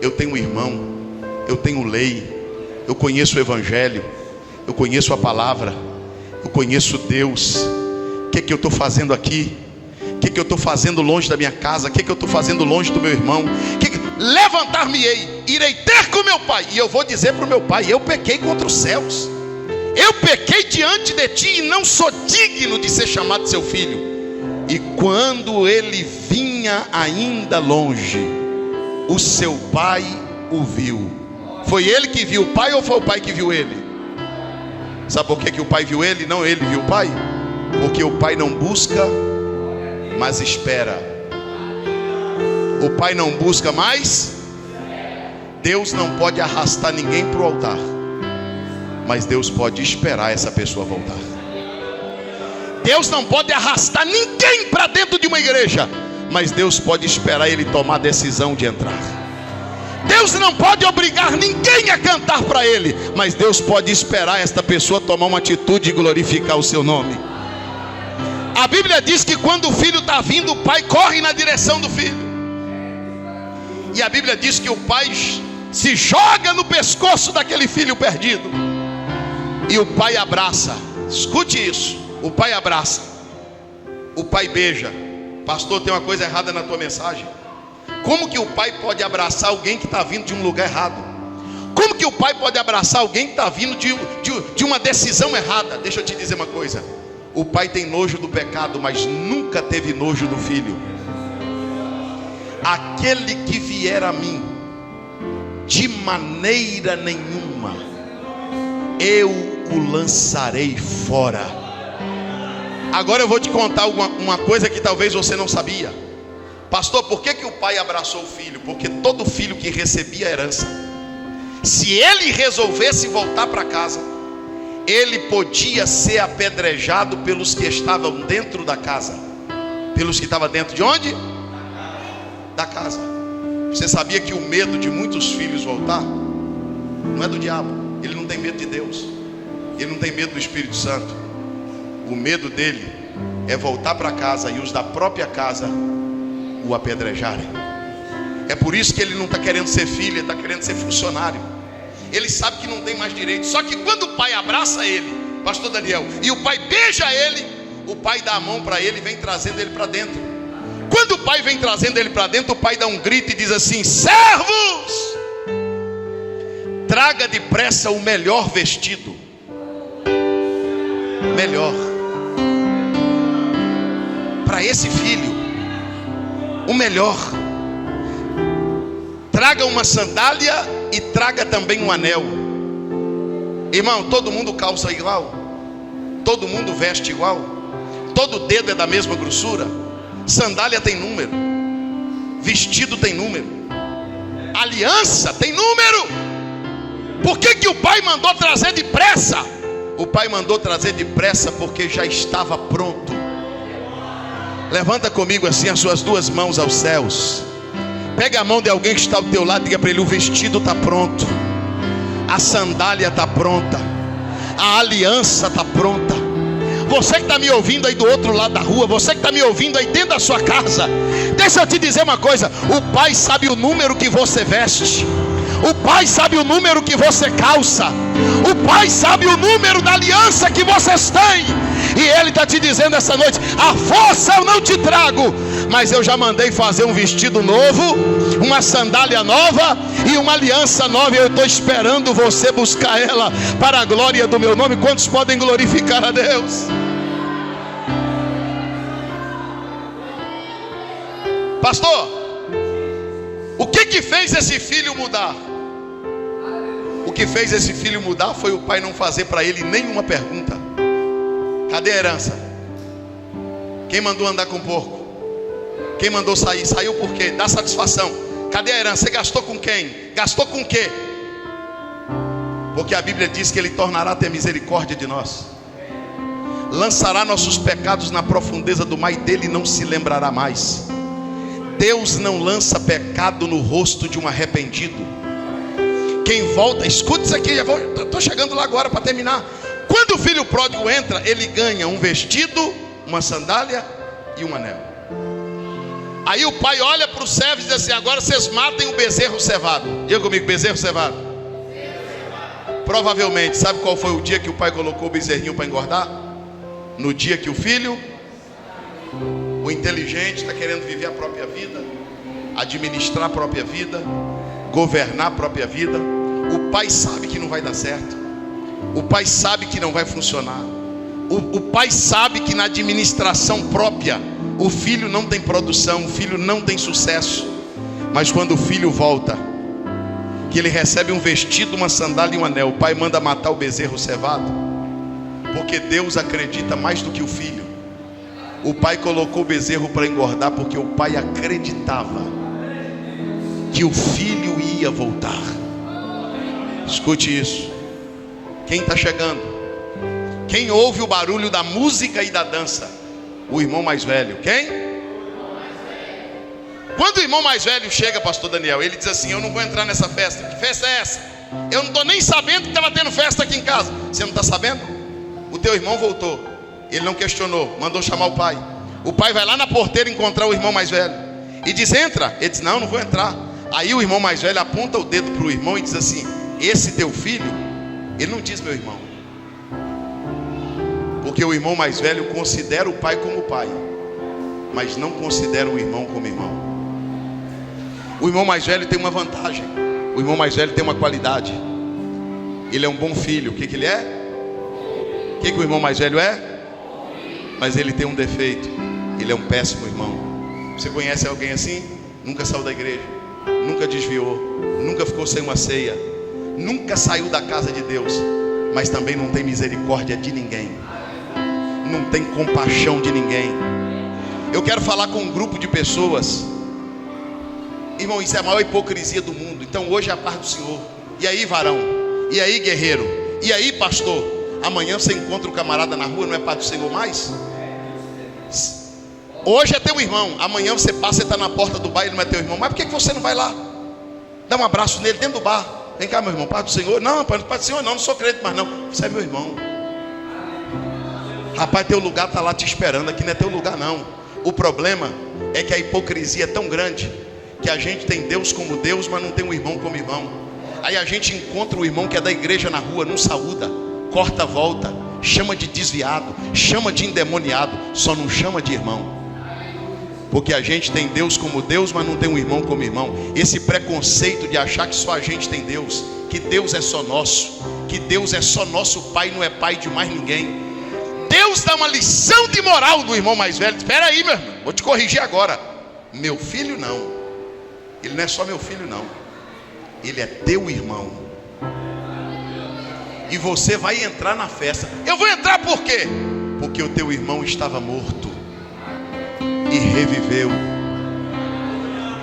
eu tenho um irmão, eu tenho lei, eu conheço o evangelho, eu conheço a palavra, eu conheço Deus. O que eu estou fazendo aqui? O que eu estou fazendo longe da minha casa? O que eu estou fazendo longe do meu irmão? Levantar-me-ei, irei ter com meu pai, e eu vou dizer para o meu pai: eu pequei contra os céus, eu pequei diante de ti, e não sou digno de ser chamado seu filho. E quando ele vinha ainda longe, o seu pai o viu. Foi ele que viu o pai ou foi o pai que viu ele? Sabe por que o pai viu ele? Não, ele viu o pai. Porque o pai não busca, mas espera. O pai não busca mais. Deus não pode arrastar ninguém para o altar, mas Deus pode esperar essa pessoa voltar. Deus não pode arrastar ninguém para dentro de uma igreja, mas Deus pode esperar ele tomar a decisão de entrar. Deus não pode obrigar ninguém a cantar para ele, mas Deus pode esperar esta pessoa tomar uma atitude e glorificar o seu nome. A Bíblia diz que quando o filho está vindo, o pai corre na direção do filho. E a Bíblia diz que o pai se joga no pescoço daquele filho perdido, e o pai abraça. Escute isso: o pai abraça, o pai beija. Pastor, tem uma coisa errada na tua mensagem. Como que o pai pode abraçar alguém que está vindo de um lugar errado? Como que o pai pode abraçar alguém que está vindo de uma decisão errada? Deixa eu te dizer uma coisa: o pai tem nojo do pecado, mas nunca teve nojo do filho. Aquele que vier a mim, de maneira nenhuma eu o lançarei fora. Agora eu vou te contar uma coisa que talvez você não sabia. Pastor, por que o pai abraçou o filho? Porque todo filho que recebia herança, se ele resolvesse voltar para casa, ele podia ser apedrejado pelos que estavam dentro da casa. Pelos que estavam dentro de onde? Da casa. Você sabia que o medo de muitos filhos voltar não é do diabo? Ele não tem medo de Deus, ele não tem medo do Espírito Santo. O medo dele é voltar para casa e os da própria casa o apedrejarem. É por isso que ele não está querendo ser filho, ele está querendo ser funcionário. Ele sabe que não tem mais direito. Só que quando o pai abraça ele, pastor Daniel, e o pai beija ele, o pai dá a mão para ele e vem trazendo ele para dentro. Quando o pai vem trazendo ele para dentro, o pai dá um grito e diz assim: servos, traga depressa o melhor vestido. Melhor para esse filho, o melhor. Traga uma sandália e traga também um anel. Irmão, todo mundo calça igual, todo mundo veste igual, todo dedo é da mesma grossura. Sandália tem número, vestido tem número, aliança tem número. Por que o pai mandou trazer depressa? O pai mandou trazer depressa porque já estava pronto. Levanta comigo assim as suas duas mãos aos céus. Pega a mão de alguém que está ao teu lado e diga para ele: o vestido está pronto, a sandália está pronta, a aliança está pronta. Você que está me ouvindo aí do outro lado da rua, você que está me ouvindo aí dentro da sua casa, deixa eu te dizer uma coisa: o pai sabe o número que você veste, o pai sabe o número que você calça, O Pai sabe o número da aliança que vocês têm. E Ele está te dizendo essa noite: a força eu não te trago, mas eu já mandei fazer um vestido novo, uma sandália nova e uma aliança nova. E eu estou esperando você buscar ela para a glória do meu nome. Quantos podem glorificar a Deus? Pastor, o que fez esse filho mudar? O que fez esse filho mudar foi o pai não fazer para ele nenhuma pergunta. Cadê a herança? Quem mandou andar com porco? Quem mandou sair? Saiu por quê? Dá satisfação. Cadê a herança? Você gastou com quem? Gastou com quê? Porque a Bíblia diz que Ele tornará a ter misericórdia de nós, lançará nossos pecados na profundeza do mar, e dele não se lembrará mais. Deus não lança pecado no rosto de um arrependido. Quem volta, escuta isso aqui, estou chegando lá agora para terminar. Quando o filho pródigo entra, ele ganha um vestido, uma sandália e um anel. Aí o pai olha para os servos e diz assim: agora vocês matem o bezerro cevado. Diga comigo, bezerro cevado. Provavelmente, sabe qual foi o dia que o pai colocou o bezerrinho para engordar? No dia que o filho, o inteligente, está querendo viver a própria vida, administrar a própria vida, governar a própria vida. O pai sabe que não vai dar certo. O pai sabe que não vai funcionar. O pai sabe que na administração própria o filho não tem produção, o filho não tem sucesso. Mas quando o filho volta, que ele recebe um vestido, uma sandália e um anel, o pai manda matar o bezerro cevado. Porque Deus acredita mais do que o filho. O pai colocou o bezerro para engordar porque o pai acreditava que o filho ia voltar. Escute isso. Quem está chegando? Quem ouve o barulho da música e da dança? O irmão mais velho. Quem? Quando o irmão mais velho chega, pastor Daniel, ele diz assim: eu não vou entrar nessa festa. Que festa é essa? Eu não estou nem sabendo que estava tendo festa aqui em casa. Você não está sabendo? O teu irmão voltou. Ele não questionou, mandou chamar o pai. O pai vai lá na porteira encontrar o irmão mais velho e diz: entra. Ele diz: não, não vou entrar. Aí o irmão mais velho aponta o dedo para o irmão e diz assim: esse teu filho, ele não diz meu irmão, porque o irmão mais velho considera o pai como pai, mas não considera o irmão como irmão. O irmão mais velho tem uma vantagem. O irmão mais velho tem uma qualidade. Ele é um bom filho. O que ele é? O que o irmão mais velho é? Mas ele tem um defeito: ele é um péssimo irmão. Você conhece alguém assim? Nunca saiu da igreja, nunca desviou, nunca ficou sem uma ceia, nunca saiu da casa de Deus, mas também não tem misericórdia de ninguém, não tem compaixão de ninguém. Eu quero falar com um grupo de pessoas. Irmão, isso é a maior hipocrisia do mundo. Então hoje é a paz do Senhor. E aí, varão? E aí, guerreiro? E aí, pastor? Amanhã você encontra um camarada na rua, não é paz do Senhor mais? Hoje é teu irmão, amanhã você passa e está na porta do bar e ele não é teu irmão. Mas por que você não vai lá? Dá um abraço nele dentro do bar. Vem cá, meu irmão, paz do Senhor. Não, paz do Senhor não sou crente mais não. Você é meu irmão. Rapaz, teu lugar está lá te esperando. Aqui não é teu lugar não. O problema é que a hipocrisia é tão grande que a gente tem Deus como Deus, mas não tem o irmão como irmão. Aí a gente encontra o irmão que é da igreja na rua, não saúda, corta a volta, chama de desviado, chama de endemoniado, só não chama de irmão. Porque a gente tem Deus como Deus, mas não tem um irmão como irmão. Esse preconceito de achar que só a gente tem Deus, que Deus é só nosso, que Deus é só nosso pai, não é pai de mais ninguém. Deus dá uma lição de moral no irmão mais velho. Espera aí, meu irmão, vou te corrigir agora. Meu filho não, ele não é só meu filho não, ele é teu irmão. E você vai entrar na festa. Eu vou entrar por quê? Porque o teu irmão estava morto e reviveu.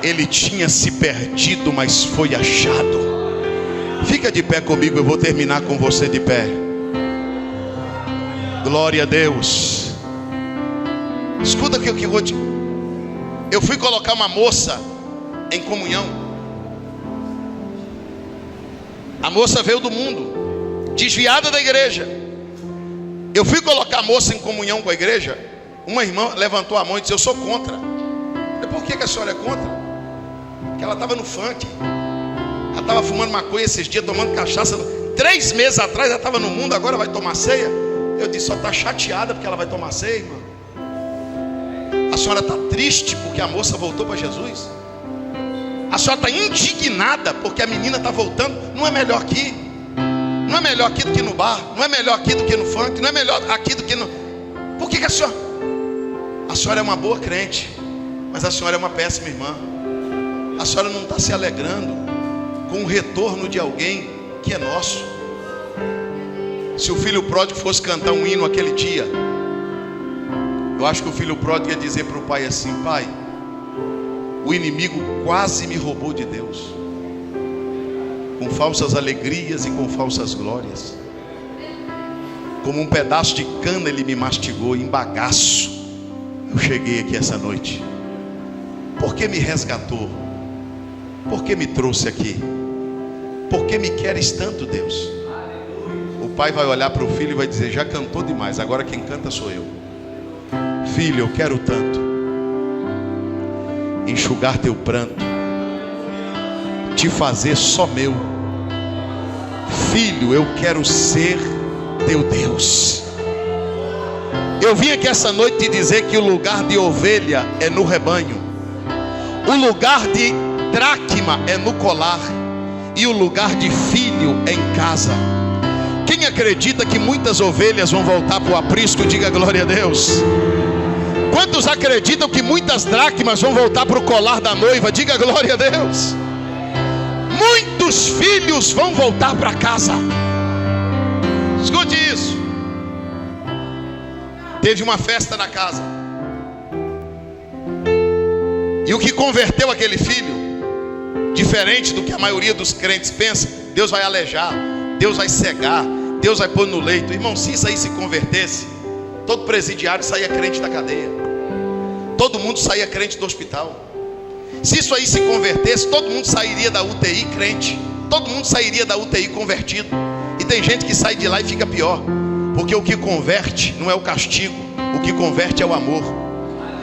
Ele tinha se perdido, mas foi achado. Fica de pé comigo, eu vou terminar com você de pé. Glória a Deus. Escuta o que eu vou te... Eu fui colocar uma moça em comunhão. A moça veio do mundo, desviada da igreja. Eu fui colocar a moça em comunhão com a igreja. Uma irmã levantou a mão e disse: eu sou contra. Eu, por que a senhora é contra? Porque ela estava no funk. Ela estava fumando maconha esses dias, tomando cachaça, 3 meses atrás ela estava no mundo, agora vai tomar ceia. Eu disse, só está chateada porque ela vai tomar ceia, irmã. A senhora está triste porque a moça voltou para Jesus? A senhora está indignada porque a menina está voltando? Não é melhor aqui? Não é melhor aqui do que no bar? Não é melhor aqui do que no funk? Não é melhor aqui do que no... Por que a senhora... A senhora é uma boa crente, mas a senhora é uma péssima irmã. A senhora não está se alegrando com o retorno de alguém que é nosso. Se o filho pródigo fosse cantar um hino aquele dia, eu acho que o filho pródigo ia dizer para o pai assim: pai, o inimigo quase me roubou de Deus, com falsas alegrias e com falsas glórias. Como um pedaço de cana ele me mastigou em bagaço. Eu cheguei aqui essa noite. Por que me resgatou? Por que me trouxe aqui? Por que me queres tanto, Deus? O pai vai olhar para o filho e vai dizer: já cantou demais, agora quem canta sou eu. Filho, eu quero tanto enxugar teu pranto, te fazer só meu. Filho, eu quero ser teu Deus. Eu vim aqui essa noite te dizer que o lugar de ovelha é no rebanho, o lugar de dracma é no colar, e o lugar de filho é em casa. Quem acredita que muitas ovelhas vão voltar para o aprisco, diga glória a Deus. Quantos acreditam que muitas dracmas vão voltar para o colar da noiva? Diga glória a Deus. Muitos filhos vão voltar para casa. Escute isso. Teve uma festa na casa, e o que converteu aquele filho, diferente do que a maioria dos crentes pensa, Deus vai alejar, Deus vai cegar, Deus vai pôr no leito. Irmão, se isso aí se convertesse, todo presidiário saía crente da cadeia, todo mundo saía crente do hospital. Se isso aí se convertesse, todo mundo sairia da UTI crente, todo mundo sairia da UTI convertido. E tem gente que sai de lá e fica pior, porque o que converte não é o castigo, o que converte é o amor.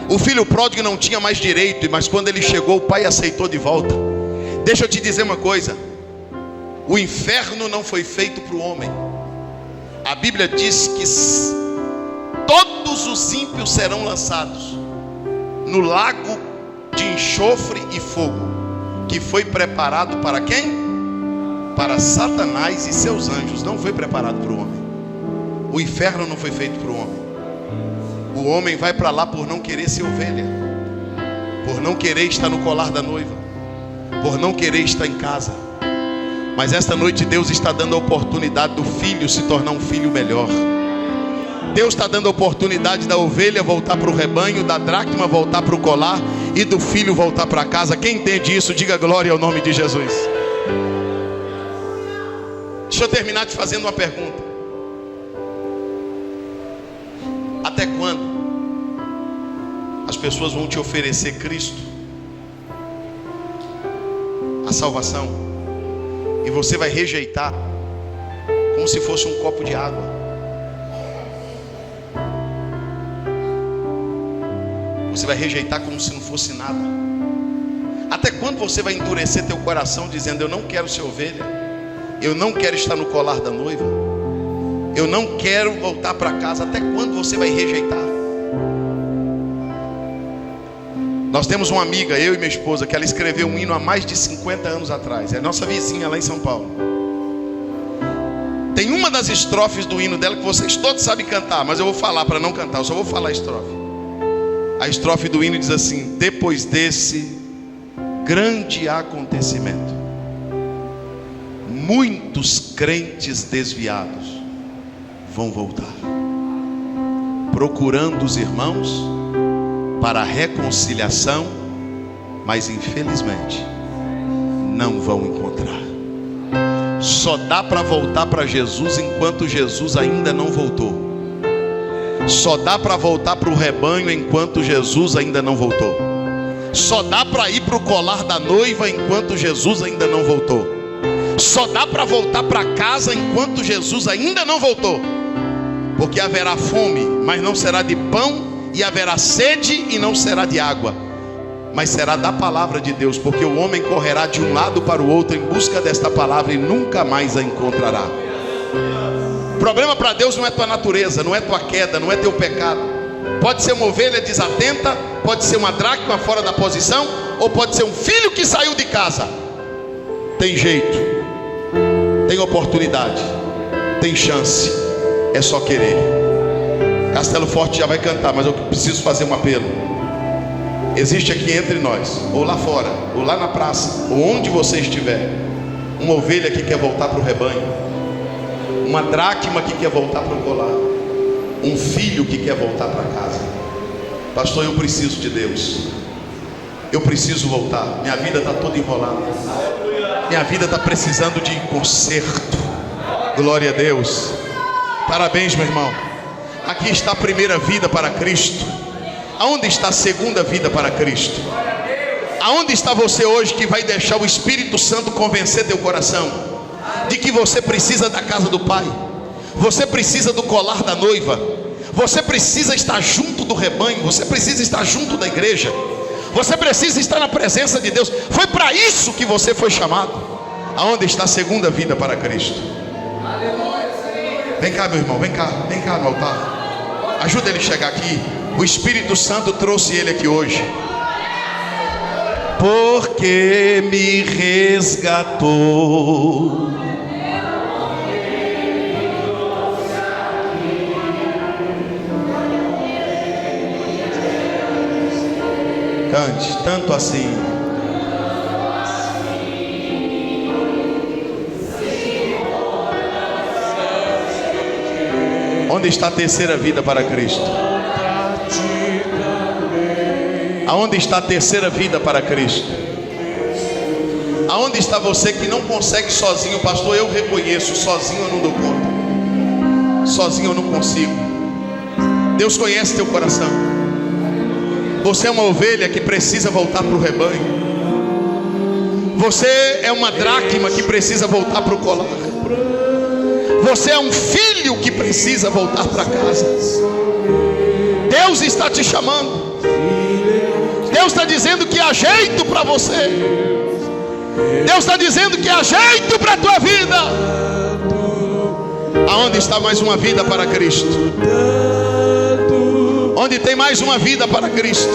O filho pródigo não tinha mais direito, mas quando ele chegou, o pai aceitou de volta. Deixa eu te dizer uma coisa: o inferno não foi feito para o homem. A Bíblia diz que todos os ímpios serão lançados no lago de enxofre e fogo, que foi preparado para quem? Para Satanás e seus anjos. Não foi preparado para o homem. O inferno não foi feito para o homem. O homem vai para lá por não querer ser ovelha, por não querer estar no colar da noiva, por não querer estar em casa. Mas esta noite Deus está dando a oportunidade do filho se tornar um filho melhor. Deus está dando a oportunidade da ovelha voltar para o rebanho, da dracma voltar para o colar e do filho voltar para casa. Quem entende isso, diga glória ao nome de Jesus. Deixa eu terminar te fazendo uma pergunta. Até quando as pessoas vão te oferecer Cristo, a salvação, e você vai rejeitar como se fosse um copo de água? Você vai rejeitar como se não fosse nada. Até quando você vai endurecer teu coração dizendo: eu não quero ser ovelha, eu não quero estar no colar da noiva, eu não quero voltar para casa? Até quando você vai rejeitar? Nós temos uma amiga, eu e minha esposa, que ela escreveu um hino há mais de 50 anos atrás. É nossa vizinha lá em São Paulo. Tem uma das estrofes do hino dela que vocês todos sabem cantar, mas eu vou falar para não cantar, eu só vou falar a estrofe. A estrofe do hino diz assim: depois desse grande acontecimento, muitos crentes desviados vão voltar, procurando os irmãos para a reconciliação, mas infelizmente não vão encontrar. Só dá para voltar para Jesus enquanto Jesus ainda não voltou. Só dá para voltar para o rebanho enquanto Jesus ainda não voltou. Só dá para ir para o colar da noiva enquanto Jesus ainda não voltou. Só dá para voltar para casa enquanto Jesus ainda não voltou. Porque haverá fome, mas não será de pão, e haverá sede e não será de água. mas será da palavra de Deus, porque o homem correrá de um lado para o outro em busca desta palavra e nunca mais a encontrará. O problema para Deus não é tua natureza, não é tua queda, não é teu pecado. Pode ser uma ovelha desatenta, pode ser uma dracma fora da posição, ou pode ser um filho que saiu de casa. Tem jeito, tem oportunidade, tem chance, é só querer. Castelo Forte já vai cantar, mas eu preciso fazer um apelo. Existe aqui entre nós, ou lá fora, ou lá na praça, ou onde você estiver, uma ovelha que quer voltar para o rebanho, uma dracma que quer voltar para o colar, um filho que quer voltar para casa. Pastor, eu preciso de Deus, eu preciso voltar, minha vida está toda enrolada, minha vida está precisando de conserto. Glória a Deus. Parabéns, meu irmão. Aqui está a primeira vida para Cristo. Aonde está a segunda vida para Cristo? Aonde está você hoje que vai deixar o Espírito Santo convencer teu coração de que você precisa da casa do Pai, você precisa do colar da noiva, você precisa estar junto do rebanho, você precisa estar junto da igreja, você precisa estar na presença de Deus. Foi para isso que você foi chamado. Aonde está a segunda vida para Cristo? Vem cá, meu irmão, vem cá no altar. Ajuda ele a chegar aqui. O Espírito Santo trouxe ele aqui hoje, porque me resgatou. Cante, tanto assim. Onde está a terceira vida para Cristo? Aonde está a terceira vida para Cristo? Aonde está você que não consegue sozinho? Pastor, eu reconheço, sozinho eu não dou conta, sozinho eu não consigo. Deus conhece teu coração. Você é uma ovelha que precisa voltar para o rebanho. Você é uma dracma que precisa voltar para o colar. Você é um filho que precisa voltar para casa. Deus está te chamando. Deus está dizendo que há jeito para você. Deus está dizendo que há jeito para a tua vida. Aonde está mais uma vida para Cristo? Onde tem mais uma vida para Cristo?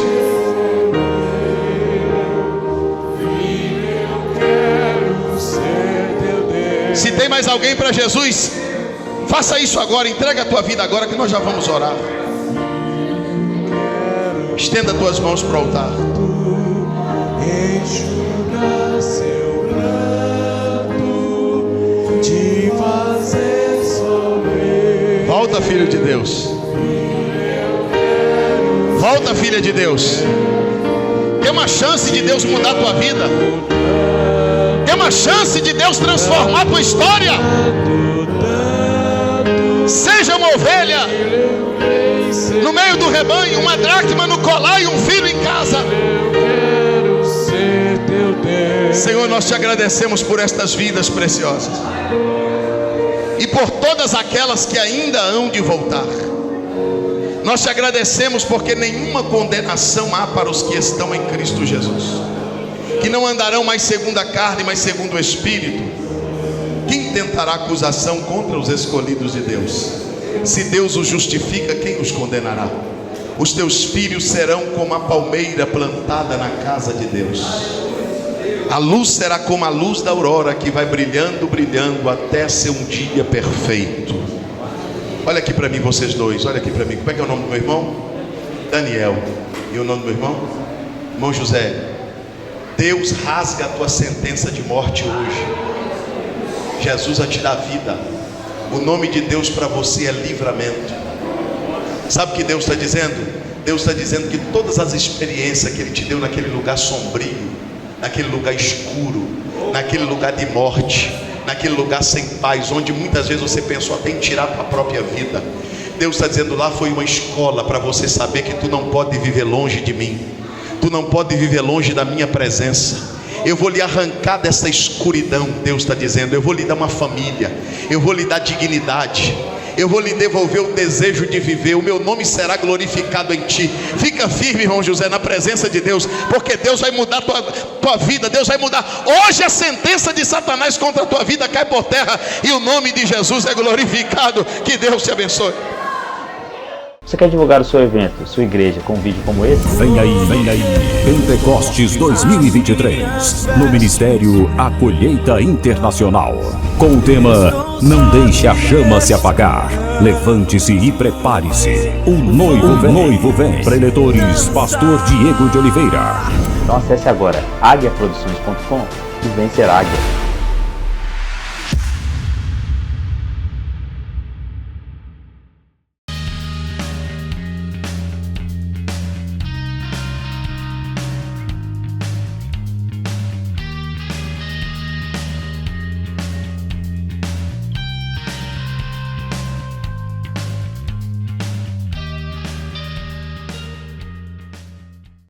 Se tem mais alguém para Jesus, faça isso agora. Entrega a tua vida agora, que nós já vamos orar. Estenda as tuas mãos para o altar. Enxuga seu pranto, de fazer sorrir. Volta, filho de Deus. Volta, filha de Deus. Tem uma chance de Deus mudar a tua vida. Tem uma chance de Deus transformar a tua história. Seja uma ovelha no meio do rebanho, uma dracma no colar e um filho em casa. Senhor, nós te agradecemos por estas vidas preciosas e por todas aquelas que ainda hão de voltar. Nós te agradecemos porque nenhuma condenação há para os que estão em Cristo Jesus, que não andarão mais segundo a carne, mas segundo o Espírito. Quem tentará acusação contra os escolhidos de Deus? Se Deus os justifica, quem os condenará? Os teus filhos serão como a palmeira plantada na casa de Deus. A luz será como a luz da aurora, que vai brilhando, brilhando, até ser um dia perfeito. Olha aqui para mim, vocês dois, olha aqui para mim. Como é que é o nome do meu irmão? Daniel. E o nome do meu irmão? Irmão José. Deus rasga a tua sentença de morte hoje. Jesus a te dá vida. O nome de Deus para você é livramento. Sabe o que Deus está dizendo? Deus está dizendo que todas as experiências que Ele te deu naquele lugar sombrio, naquele lugar escuro, naquele lugar de morte, naquele lugar sem paz, onde muitas vezes você pensou até em tirar a própria vida, Deus está dizendo, lá foi uma escola para você saber que tu não pode viver longe de mim, tu não pode viver longe da minha presença. Eu vou lhe arrancar dessa escuridão. Deus está dizendo, eu vou lhe dar uma família, eu vou lhe dar dignidade, eu vou lhe devolver o desejo de viver, o meu nome será glorificado em ti. Fica firme, irmão José, na presença de Deus, porque Deus vai mudar tua vida. Deus vai mudar. Hoje a sentença de Satanás contra a tua vida cai por terra e o nome de Jesus é glorificado. Que Deus te abençoe. Você quer divulgar o seu evento, sua igreja, com um vídeo como esse? Vem aí, Pentecostes 2023, no Ministério A Colheita Internacional, com o tema Não Deixe a Chama Se Apagar. Levante-se e prepare-se. O noivo vem. Preletores, Pastor Diego de Oliveira. Então acesse agora aguiaproduções.com e vem ser águia.